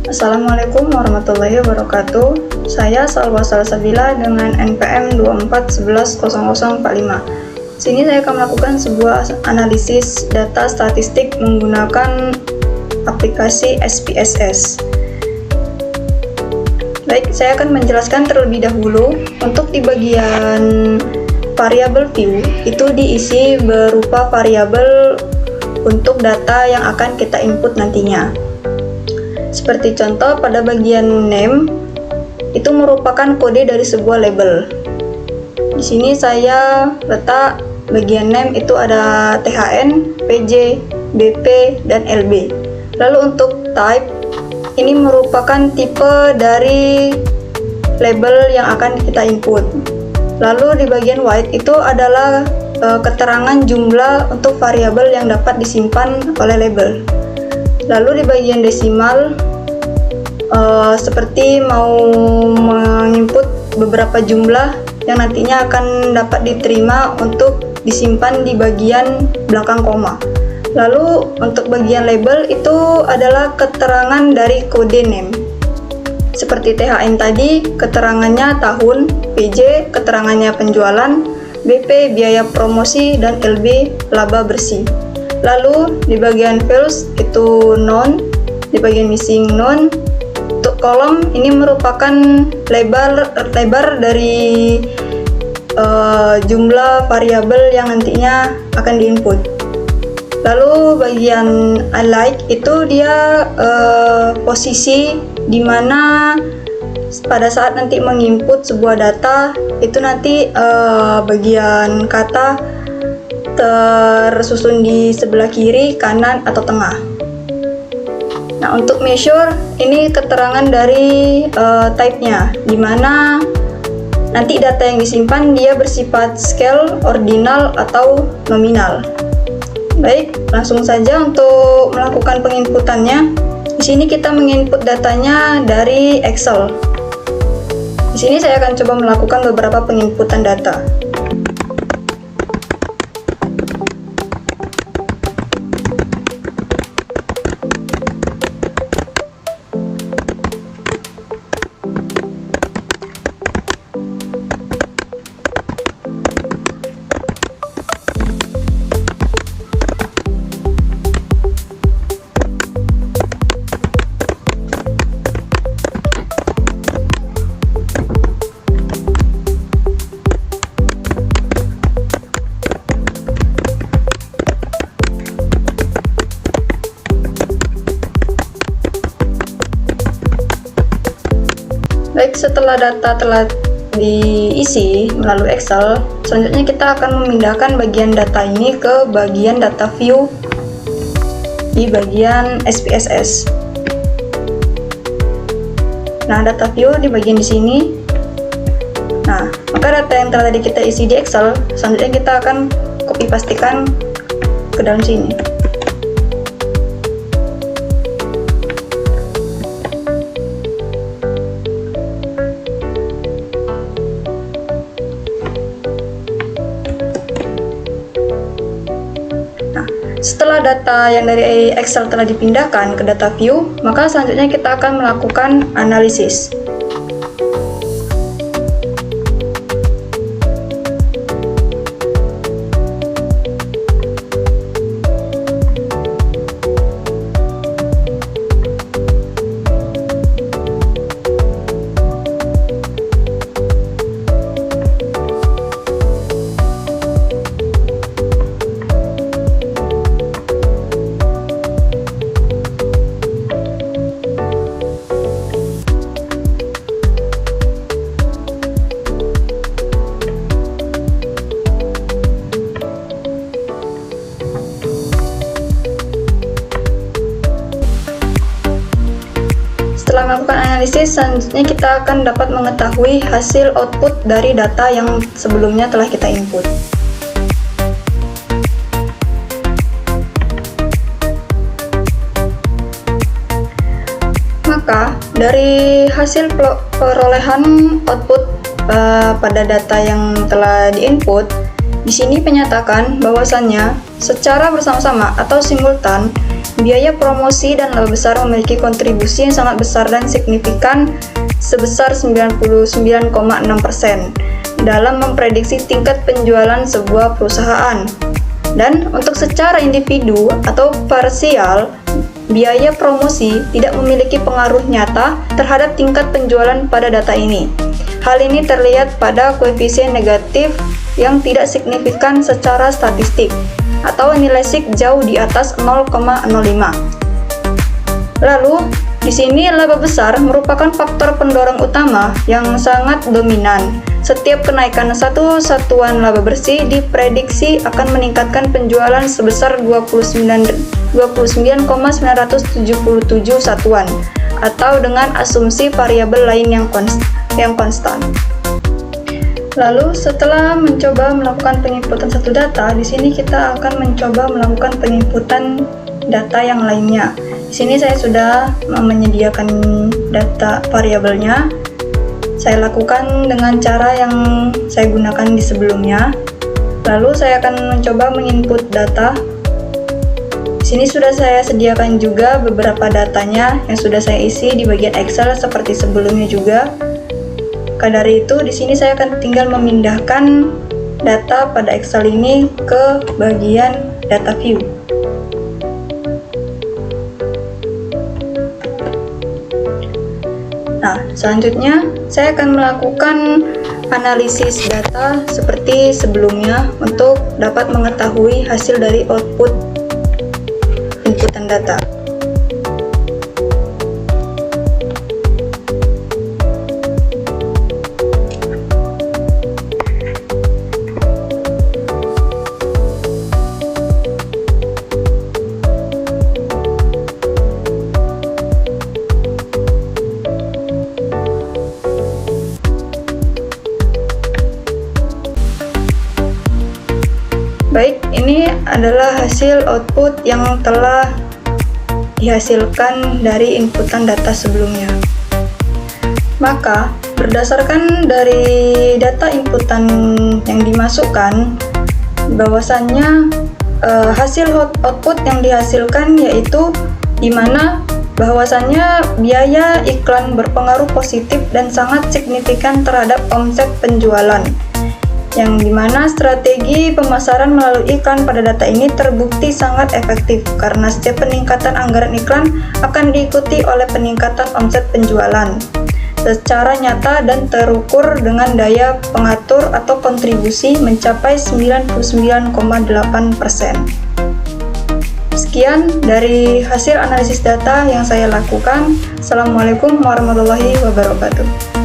Assalamualaikum warahmatullahi wabarakatuh. Saya Salwa Salsabila dengan NPM 24110045. Sini saya akan melakukan sebuah analisis data statistik menggunakan aplikasi SPSS. Baik, saya akan menjelaskan terlebih dahulu. Untuk di bagian variabel view itu diisi berupa variabel untuk data yang akan kita input nantinya. Seperti contoh pada bagian name itu merupakan kode dari sebuah label. Di sini saya letak bagian name itu ada THN, PJ, BP, dan LB. Lalu untuk type ini merupakan tipe dari label yang akan kita input. Lalu di bagian white itu adalah keterangan jumlah untuk variabel yang dapat disimpan oleh label. Lalu di bagian desimal seperti mau menginput beberapa jumlah yang nantinya akan dapat diterima untuk disimpan di bagian belakang koma. Lalu untuk bagian label itu adalah keterangan dari kode name. Seperti THN tadi, keterangannya tahun, PJ keterangannya penjualan, BP biaya promosi, dan LB laba bersih. Lalu di bagian fields itu non, di bagian missing non. Untuk kolom ini merupakan lebar dari jumlah variabel yang nantinya akan diinput. Lalu bagian unlike itu dia posisi di mana pada saat nanti menginput sebuah data itu nanti bagian kata tersusun di sebelah kiri, kanan, atau tengah. Nah, untuk measure ini keterangan dari type-nya, di mana nanti data yang disimpan dia bersifat scale, ordinal, atau nominal. Baik, langsung saja untuk melakukan penginputannya. Di sini kita menginput datanya dari Excel. Di sini saya akan coba melakukan beberapa penginputan data. Baik, setelah data telah diisi melalui Excel, selanjutnya kita akan memindahkan bagian data ini ke bagian data view di bagian SPSS. Nah, data view di bagian di sini. Nah, maka data yang telah tadi kita isi di Excel, selanjutnya kita akan copy pastikan ke dalam sini. Setelah data yang dari Excel telah dipindahkan ke data view, maka selanjutnya kita akan melakukan analisis. Setelah melakukan analisis, selanjutnya kita akan dapat mengetahui hasil output dari data yang sebelumnya telah kita input. Maka, dari hasil perolehan output pada data yang telah diinput, di sini menyatakan bahwasannya secara bersama-sama atau simultan biaya promosi dan laba besar memiliki kontribusi yang sangat besar dan signifikan sebesar 99,6% dalam memprediksi tingkat penjualan sebuah perusahaan. Dan untuk secara individu atau parsial, biaya promosi tidak memiliki pengaruh nyata terhadap tingkat penjualan pada data ini. Hal ini terlihat pada koefisien negatif yang tidak signifikan secara statistik atau nilai sig jauh di atas 0,05. Lalu, di sini laba besar merupakan faktor pendorong utama yang sangat dominan. Setiap kenaikan satu satuan laba bersih diprediksi akan meningkatkan penjualan sebesar 29,977 satuan, atau dengan asumsi variabel lain yang konstan. Lalu setelah mencoba melakukan penginputan satu data, di sini kita akan mencoba melakukan penginputan data yang lainnya. Di sini saya sudah menyediakan data variabelnya. Saya lakukan dengan cara yang saya gunakan di sebelumnya. Lalu saya akan mencoba menginput data. Di sini sudah saya sediakan juga beberapa datanya yang sudah saya isi di bagian Excel seperti sebelumnya juga. Maka dari itu, di sini saya akan tinggal memindahkan data pada Excel ini ke bagian data view. Nah, selanjutnya saya akan melakukan analisis data seperti sebelumnya untuk dapat mengetahui hasil dari output inputan data. Baik, ini adalah hasil output yang telah dihasilkan dari inputan data sebelumnya. Maka, berdasarkan dari data inputan yang dimasukkan, bahwasannya hasil output yang dihasilkan yaitu di mana bahwasannya biaya iklan berpengaruh positif dan sangat signifikan terhadap omset penjualan, yang dimana strategi pemasaran melalui iklan pada data ini terbukti sangat efektif karena setiap peningkatan anggaran iklan akan diikuti oleh peningkatan omset penjualan secara nyata dan terukur dengan daya pengatur atau kontribusi mencapai 99,8%. Sekian dari hasil analisis data yang saya lakukan. Assalamualaikum warahmatullahi wabarakatuh.